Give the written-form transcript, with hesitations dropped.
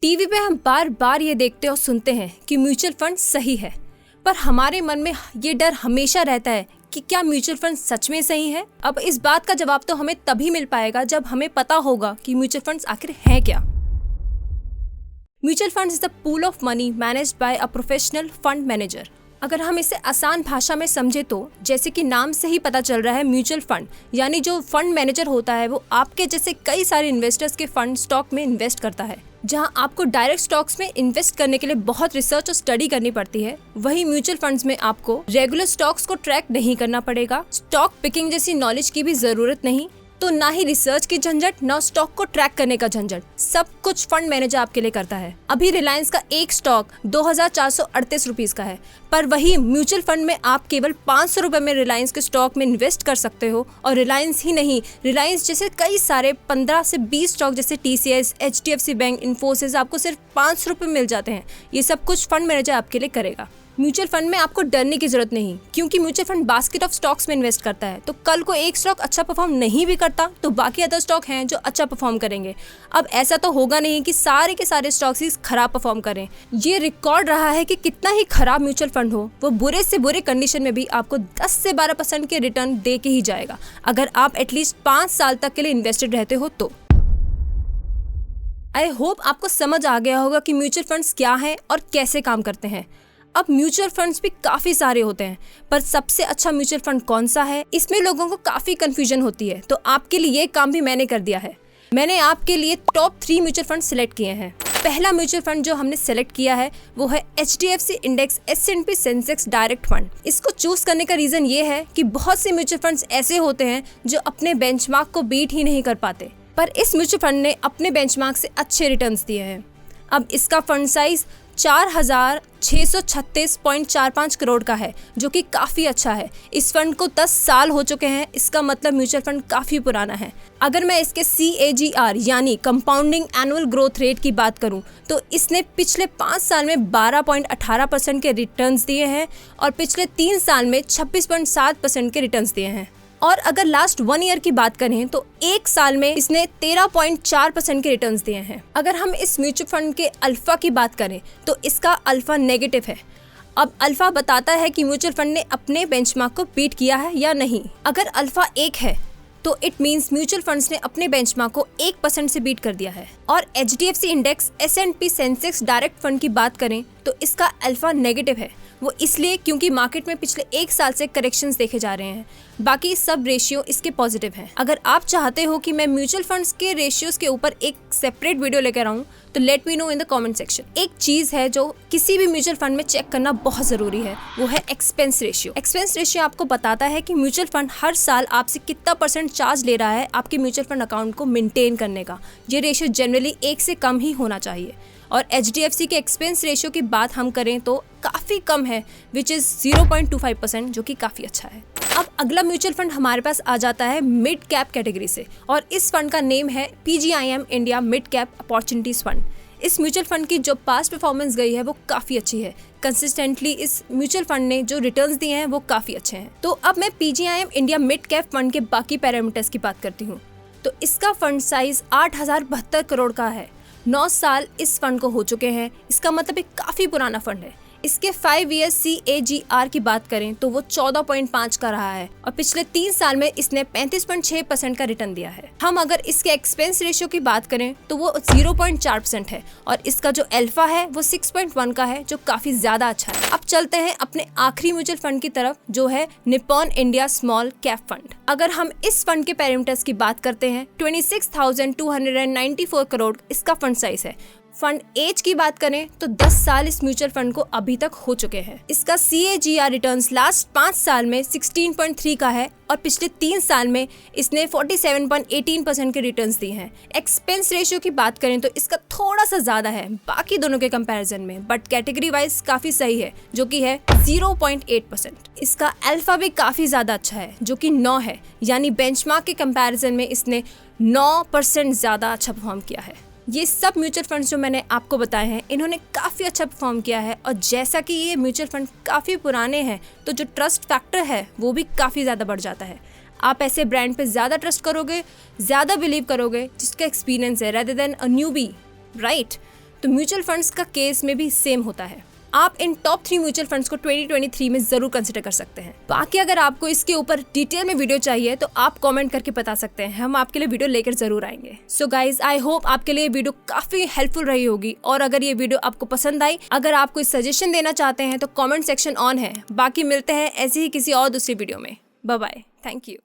TV पे हम बार बार ये देखते और सुनते हैं कि म्यूचुअल फंड सही है, पर हमारे मन में ये डर हमेशा रहता है कि क्या म्यूचुअल फंड सच में सही है। अब इस बात का जवाब तो हमें तभी मिल पाएगा जब हमें पता होगा कि म्यूचुअल फंड्स आखिर हैं क्या। Mutual funds is the pool of money managed by a professional fund manager. अगर हम इसे आसान भाषा में समझे तो जैसे कि नाम से ही पता चल रहा है, म्यूचुअल फंड यानी जो फंड मैनेजर होता है वो आपके जैसे कई सारे इन्वेस्टर्स के फंड स्टॉक में इन्वेस्ट करता है। जहां आपको डायरेक्ट स्टॉक्स में इन्वेस्ट करने के लिए बहुत रिसर्च और स्टडी करनी पड़ती है, वहीं म्यूचुअल फंड्स में आपको रेगुलर स्टॉक्स को ट्रैक नहीं करना पड़ेगा, स्टॉक पिकिंग जैसी नॉलेज की भी जरूरत नहीं, तो ना ही रिसर्च की झंझट, ना स्टॉक को ट्रैक करने का झंझट। सब कुछ फंड मैनेजर आपके लिए करता है। अभी रिलायंस का एक स्टॉक 2438 रुपीज का है, पर वही म्यूचुअल फंड में आप केवल 500 रुपए में रिलायंस के स्टॉक में इन्वेस्ट कर सकते हो। और रिलायंस ही नहीं, रिलायंस जैसे कई सारे 15 से 20 स्टॉक जैसे TCS, HDFC बैंक, इन्फोसिस आपको सिर्फ 500 रुपए मिल जाते हैं। ये सब कुछ फंड मैनेजर आपके लिए करेगा। म्यूचुअल फंड में आपको डरने की जरूरत नहीं, क्योंकि mutual fund basket of stocks में इन्वेस्ट करता है। तो कल को एक स्टॉक अच्छा परफॉर्म नहीं भी करता तो बाकी अदर स्टॉक हैं जो अच्छा परफॉर्म करेंगे। अब ऐसा तो होगा नहीं कि सारे के सारे स्टॉक्स ही खराब परफॉर्म करें। ये रिकॉर्ड रहा है कि कितना ही खराब म्यूचुअल फंड हो, वो बुरे से बुरे कंडीशन में भी आपको 10 से 12% के रिटर्न दे के ही जाएगा, अगर आप एटलीस्ट 5 साल तक के लिए इन्वेस्टेड रहते हो तो। आई होप आपको समझ आ गया होगा कि म्यूचुअल फंड्स क्या हैं और कैसे काम करते हैं। अब म्यूचुअल फंड्स भी काफ़ी सारे होते हैं, पर सबसे अच्छा म्यूचुअल फंड कौन सा है, इसमें लोगों को काफ़ी कंफ्यूजन होती है। तो आपके लिए ये काम भी मैंने कर दिया है। मैंने आपके लिए टॉप 3 म्यूचुअल फंड सिलेक्ट किए हैं। पहला म्यूचुअल फंड जो हमने सेलेक्ट किया है वो है HDFC index S&P Sensex direct fund. इसको चूज करने का रीज़न ये है कि बहुत से म्यूचुअल फंड्स ऐसे होते हैं जो अपने बेंचमार्क को बीट ही नहीं कर पाते, पर इस म्यूचुअल फंड ने अपने बेंचमार्क से अच्छे रिटर्न्स दिए हैं। अब इसका फंड साइज 4636.45 करोड़ का है, जो कि काफ़ी अच्छा है। इस फंड को 10 साल हो चुके हैं, इसका मतलब म्यूचुअल फंड काफ़ी पुराना है। अगर मैं इसके CAGR यानी कंपाउंडिंग एनुअल ग्रोथ रेट की बात करूं तो इसने पिछले 5 साल में 12.18% के रिटर्न्स दिए हैं और पिछले 3 साल में 26.7% के रिटर्न्स दिए हैं। और अगर लास्ट 1 ईयर की बात करें तो 1 साल में इसने 13.4% के रिटर्न्स दिए हैं। अगर हम इस म्यूचुअल फंड के अल्फा की बात करें तो इसका अल्फा नेगेटिव है। अब अल्फा बताता है कि म्यूचुअल फंड ने अपने बेंचमार्क को बीट किया है या नहीं। अगर अल्फा 1 है तो इट मीन्स म्यूचुअल फंड्स ने अपने बेंचमार्क को 1% से बीट कर दिया है। और HDFC index S&P Sensex direct fund की बात करें तो इसका अल्फा नेगेटिव है। वो इसलिए क्योंकि मार्केट में पिछले 1 साल से करेक्शंस देखे जा रहे हैं, बाकी सब रेशियो इसके पॉजिटिव हैं। अगर आप चाहते हो कि मैं म्यूचुअल फंड्स के रेशियोज के ऊपर एक सेपरेट वीडियो लेकर आऊँ तो let me know in the comment section. एक चीज़ है जो किसी भी म्यूचुअल फंड में चेक करना बहुत ज़रूरी है, वो है एक्सपेंस रेशियो। एक्सपेंस रेशियो आपको बताता है कि म्यूचुअल फंड हर साल आपसे कितना % चार्ज ले रहा है आपके म्यूचुअल फंड अकाउंट को मेंटेन करने का। ये रेशियो जनरली 1 से कम ही होना चाहिए। और HDFC के एक्सपेंस रेशियो की बात हम करें तो काफ़ी कम है, विच इज़ 0.25%, जो कि काफ़ी अच्छा है। अब अगला म्यूचुअल फंड हमारे पास आ जाता है मिड कैप कैटेगरी से, और इस फंड का नेम है PGIM India mid cap opportunities fund. इस म्यूचुअल फंड की जो पास्ट परफॉर्मेंस गई है वो काफ़ी अच्छी है। कंसिस्टेंटली इस म्यूचुअल फंड ने जो रिटर्न्स दिए हैं वो काफ़ी अच्छे हैं। तो अब मैं PGIM India mid cap fund के बाकी पैरामीटर्स की बात करती हूँ। तो इसका फंड साइज 8072 करोड़ का है। 9 साल इस फंड को हो चुके हैं, इसका मतलब एक काफ़ी पुराना फंड है। इसके 5 ईयर CAGR की बात करें तो वो 14.5 का रहा है और पिछले 3 साल में इसने 35.6% का रिटर्न दिया है। हम अगर इसके एक्सपेंस रेशियो की बात करें तो वो 0.4% है और इसका जो अल्फा है वो 6.1 का है, जो काफ़ी ज़्यादा अच्छा है। अब चलते हैं अपने आखिरी म्यूचुअल फंड की तरफ, जो है Nippon India small cap fund. अगर हम इस फंड के पैरामीटर्स की बात करते हैं, 26,294 करोड़ इसका फंड साइज है। फंड एज की बात करें तो 10 साल इस म्यूचुअल फंड को अभी तक हो चुके हैं। इसका CAGR रिटर्न्स लास्ट 5 साल में 16.3 का है और पिछले 3 साल में इसने 47.18% के रिटर्न्स दिए हैं। एक्सपेंस रेशियो की बात करें तो इसका थोड़ा सा ज़्यादा है बाकी दोनों के कंपैरिजन में, बट कैटेगरी वाइज काफ़ी सही है, जो कि है 0.8%। इसका अल्फा भी काफ़ी ज़्यादा अच्छा है, जो कि 9 है, यानी बेंचमार्क के कंपैरिजन में इसने 9% ज़्यादा अच्छा परफॉर्म किया है। ये सब म्यूचुअल फंड्स जो मैंने आपको बताए हैं, इन्होंने काफ़ी अच्छा परफॉर्म किया है। और जैसा कि ये म्यूचुअल फंड काफ़ी पुराने हैं तो जो ट्रस्ट फैक्टर है वो भी काफ़ी ज़्यादा बढ़ जाता है। आप ऐसे ब्रांड पे ज़्यादा ट्रस्ट करोगे, ज़्यादा बिलीव करोगे जिसका एक्सपीरियंस है, रेदर देन अ न्यूबी, राइट। तो म्यूचुअल फंड्स का केस में भी सेम होता है। आप इन टॉप 3 म्यूचुअल फंड्स को 2023 में जरूर कंसिडर कर सकते हैं। बाकी अगर आपको इसके ऊपर डिटेल में वीडियो चाहिए तो आप कमेंट करके बता सकते हैं, हम आपके लिए वीडियो लेकर जरूर आएंगे। सो गाइज, आई होप आपके लिए वीडियो काफी हेल्पफुल रही होगी, और अगर ये वीडियो आपको पसंद आई, अगर आप कोई सजेशन देना चाहते हैं तो कॉमेंट सेक्शन ऑन है। बाकी मिलते हैं ऐसे ही किसी और दूसरी वीडियो में। Bye bye, thank you.